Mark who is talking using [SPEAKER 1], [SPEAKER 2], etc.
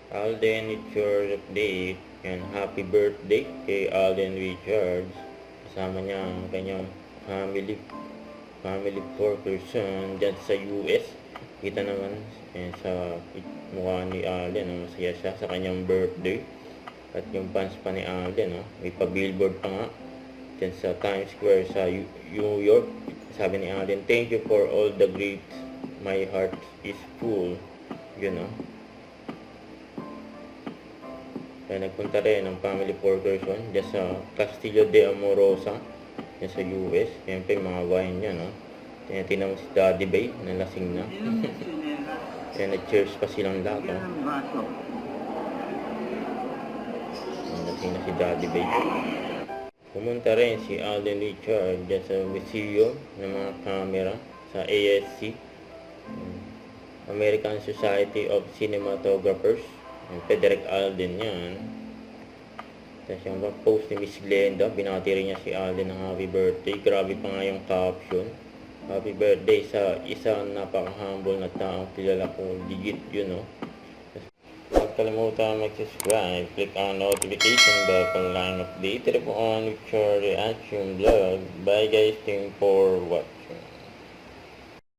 [SPEAKER 1] Alden Richards update. Yan, happy birthday kay Alden Richards. Kasama niya ang kanyang family 4 person dyan sa US. Kita naman sa mukha ni Alden, masaya siya sa kanyang birthday. At yung fans pa ni Alden, may pa-billboard pa nga dyan sa Times Square sa New York. Sabi ni Alden, "Thank you for all the great, my heart is full." Yun, Kaya nagpunta rin ng family 4 person dyan sa Castillo de Amorosa dyan sa US. Yan pa yung mga wine niya, Tinatin mo si Daddy Bay na lasing na. Kaya nag-cheers pa silang lahat, Lasing na si Daddy Bay. Pumunta rin si Alden Richards dyan sa museum ng mga camera sa ASC, American Society of Cinematographers. Frederick Alden yan. Tapos yung post ni Miss Glenda, binati rin niya si Alden ng happy birthday. Grabe pa nga yung caption. Happy birthday sa isang napaka-humble na taong kilala ko. Legit yun, Huwag kalimutan mag-subscribe. Click on notification bell para lang update po on with your reaction vlog. Bye guys, thank you for watching.